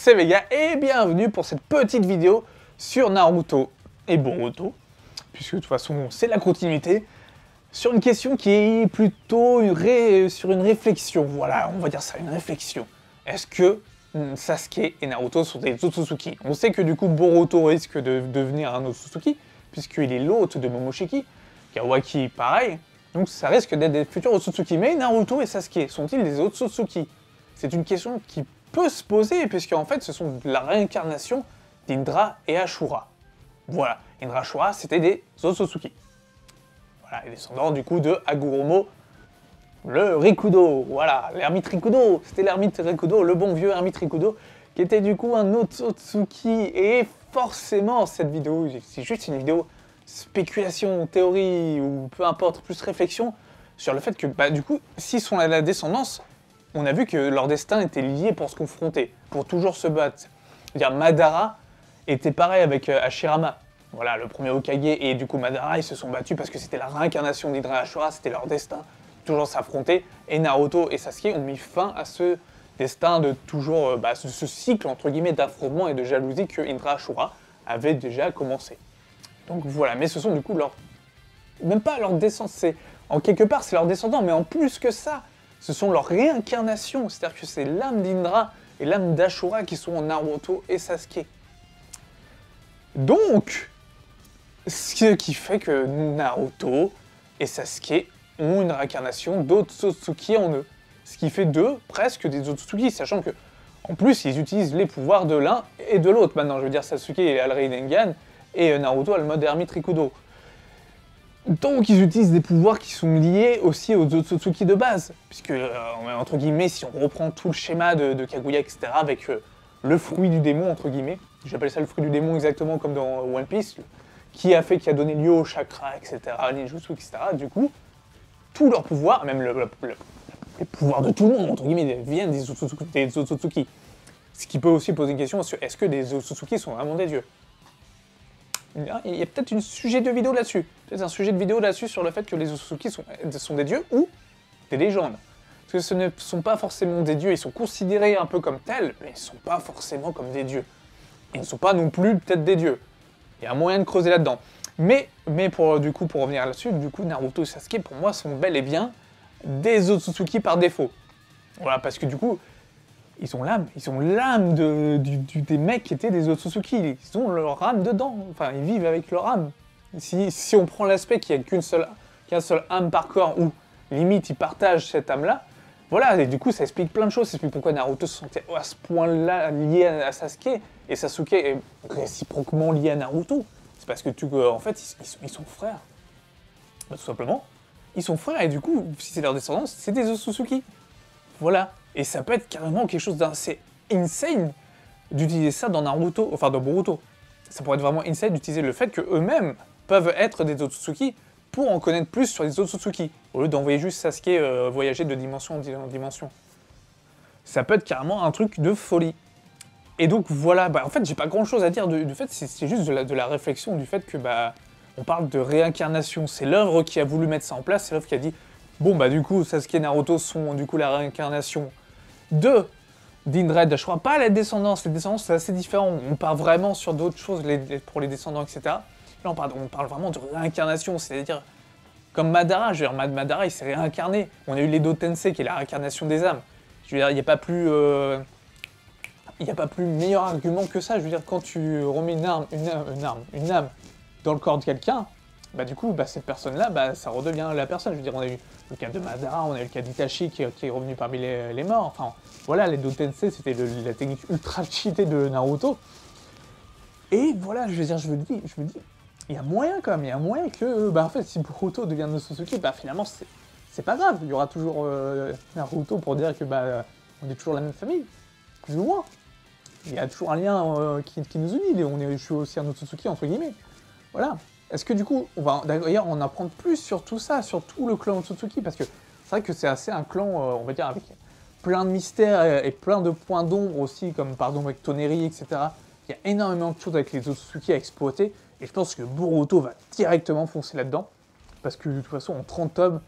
c'est Vega et bienvenue pour cette petite vidéo sur Naruto et Boruto, puisque de toute façon c'est la continuité, sur une question qui est plutôt sur une réflexion, voilà, on va dire ça, une réflexion. Est-ce que Sasuke et Naruto sont des Otsutsuki? On sait que du coup Boruto risque de devenir un Otsutsuki, puisqu'il est l'hôte de Momoshiki, Kawaki pareil, donc ça risque d'être des futurs Otsutsuki. Mais Naruto et Sasuke sont-ils des Otsutsuki? C'est une question qui peut se poser, puisqu'en fait ce sont la réincarnation d'Indra et Ashura. Voilà, Indra et Ashura c'était des Otsutsuki. Voilà, les descendants du coup de Hagoromo, le Rikudo, voilà, l'ermite Rikudo, c'était l'ermite Rikudo, le bon vieux ermite Rikudo, qui était du coup un Otsutsuki, et forcément cette vidéo, c'est juste une vidéo spéculation, théorie, ou peu importe, plus réflexion, sur le fait que, bah du coup, s'ils sont à la descendance, on a vu que leur destin était lié pour se confronter, pour toujours se battre. C'est-à-dire Madara était pareil avec Hashirama, voilà, le premier Hokage, et du coup Madara, ils se sont battus parce que c'était la réincarnation d'Indra et Ashura, c'était leur destin, toujours s'affronter, et Naruto et Sasuke ont mis fin à ce destin de toujours, ce cycle, entre guillemets, d'affrontement et de jalousie que Indra et Ashura avait déjà commencé. Donc voilà, mais ce sont du coup même pas leurs descendants, c'est, en quelque part c'est leurs descendants, mais en plus que ça, ce sont leurs réincarnations, c'est-à-dire que c'est l'âme d'Indra et l'âme d'Ashura qui sont en Naruto et Sasuke. Donc, ce qui fait que Naruto et Sasuke ont une réincarnation d'Otsutsuki en eux. Ce qui fait d'eux presque des Otsutsuki, sachant que, en plus, ils utilisent les pouvoirs de l'un et de l'autre. Maintenant, je veux dire, Sasuke a le Rinnegan et Naruto a le mode ermite Rikudo. Donc ils utilisent des pouvoirs qui sont liés aussi aux Otsutsuki de base, puisque, entre guillemets, si on reprend tout le schéma de Kaguya, etc., avec le fruit du démon, entre guillemets, j'appelle ça le fruit du démon exactement comme dans One Piece, qui a donné lieu au chakra, etc., ninjutsu, etc., du coup, tous leurs pouvoirs, même les pouvoirs de tout le monde, entre guillemets, viennent des Otsutsuki. Ce qui peut aussi poser une question sur est-ce que les Otsutsuki sont vraiment des dieux? Il y a peut-être un sujet de vidéo là-dessus. Peut-être un sujet de vidéo là-dessus sur le fait que les Otsutsuki sont des dieux ou des légendes. Parce que ce ne sont pas forcément des dieux, ils sont considérés un peu comme tels, mais ils ne sont pas forcément comme des dieux. Ils ne sont pas non plus peut-être des dieux. Il y a moyen de creuser là-dedans. Mais pour revenir là-dessus, du coup, Naruto et Sasuke, pour moi, sont bel et bien des Otsutsuki par défaut. Voilà, parce que du coup, ils ont l'âme des mecs qui étaient des Otsutsuki, ils ont leur âme dedans, enfin ils vivent avec leur âme. Si on prend l'aspect qu'il n'y a qu'un seul âme par corps, ou limite ils partagent cette âme-là, voilà, et du coup ça explique plein de choses, ça explique pourquoi Naruto se sentait à ce point-là lié à Sasuke, et Sasuke est réciproquement lié à Naruto. C'est parce que en fait ils sont frères, tout simplement. Ils sont frères, et du coup, si c'est leur descendance, c'est des Otsutsuki. Voilà. Et ça peut être carrément quelque chose d'assez insane d'utiliser ça dans Naruto, enfin dans Boruto. Ça pourrait être vraiment insane d'utiliser le fait qu'eux-mêmes peuvent être des Otsutsuki pour en connaître plus sur les Otsutsuki, au lieu d'envoyer juste Sasuke voyager de dimension en dimension. Ça peut être carrément un truc de folie. Et donc voilà, en fait j'ai pas grand chose à dire du fait, c'est juste de la réflexion du fait que on parle de réincarnation. C'est l'œuvre qui a voulu mettre ça en place, c'est l'œuvre qui a dit bon du coup Sasuke et Naruto sont du coup la réincarnation d'Indra et d'Ashura, pas les descendants c'est assez différent, on parle vraiment sur d'autres choses pour les descendants, etc. Là on parle vraiment de réincarnation, c'est-à-dire comme Madara, je veux dire, Madara il s'est réincarné, on a eu l'Edo Tensei qui est la réincarnation des âmes, je veux dire, il n'y a pas plus meilleur argument que ça, je veux dire, quand tu remets une âme dans le corps de quelqu'un, du coup, cette personne-là, ça redevient la personne. Je veux dire, on a eu le cas de Madara, on a eu le cas d'Itachi qui est revenu parmi les morts. Enfin, voilà, les Tensei, c'était la technique ultra cheatée de Naruto. Et voilà, je me dis, il y a moyen quand même, il y a moyen que, en fait, si Boruto devient Otsutsuki, finalement, c'est pas grave. Il y aura toujours Naruto pour dire que, on est toujours la même famille, plus ou moins. Il y a toujours un lien qui nous unit, je suis aussi un Otsutsuki, entre guillemets. Voilà. Est-ce que du coup, on va d'ailleurs en apprendre plus sur tout ça, sur tout le clan Otsutsuki, parce que c'est vrai que c'est assez un clan, on va dire, avec plein de mystères et plein de points d'ombre aussi, comme par exemple avec Toneri, etc. Il y a énormément de choses avec les Otsutsuki à exploiter, et je pense que Boruto va directement foncer là-dedans, parce que de toute façon, en 30 tomes,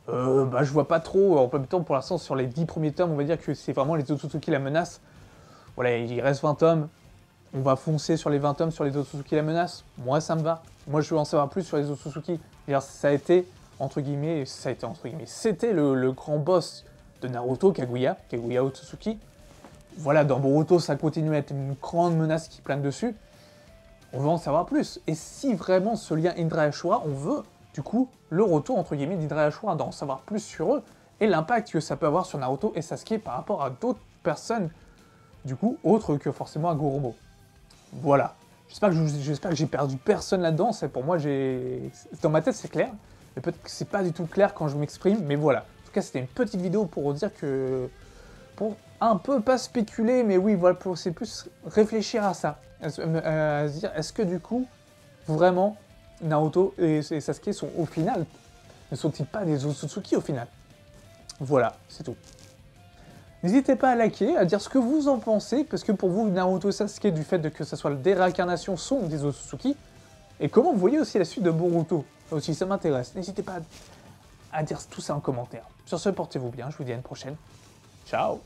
je vois pas trop, en même temps, pour l'instant, sur les 10 premiers tomes, on va dire que c'est vraiment les Otsutsuki la menace. voilà, il reste 20 tomes, on va foncer sur les 20 tomes sur les Otsutsuki la menace. Moi, ça me va. Moi, je veux en savoir plus sur les Otsutsuki. Ça a été, entre guillemets, c'était le grand boss de Naruto, Kaguya Otsutsuki. Voilà, dans Boruto, ça continue à être une grande menace qui plane dessus. On veut en savoir plus. Et si vraiment ce lien Indra et Ashura, on veut, du coup, le retour, entre guillemets, d'Indra et Ashura, d'en savoir plus sur eux, et l'impact que ça peut avoir sur Naruto et Sasuke par rapport à d'autres personnes, du coup, autres que forcément à Goromo. Voilà. J'espère que j'ai perdu personne là-dedans, pour moi, dans ma tête, c'est clair, mais peut-être que c'est pas du tout clair quand je m'exprime, mais voilà. En tout cas, c'était une petite vidéo pour dire que... Pour un peu, pas spéculer, mais oui, voilà, c'est plus réfléchir à ça. À se dire, est-ce que du coup, vraiment, Naruto et Sasuke sont au final, ne sont-ils pas des Otsutsuki au final? Voilà, c'est tout. N'hésitez pas à liker, à dire ce que vous en pensez, parce que pour vous, Naruto et Sasuke, du fait que ce soit des réincarnations, sont des Otsutsuki, et comment vous voyez aussi la suite de Boruto. Ça aussi, ça m'intéresse. N'hésitez pas à dire tout ça en commentaire. Sur ce, portez-vous bien, je vous dis à une prochaine. Ciao.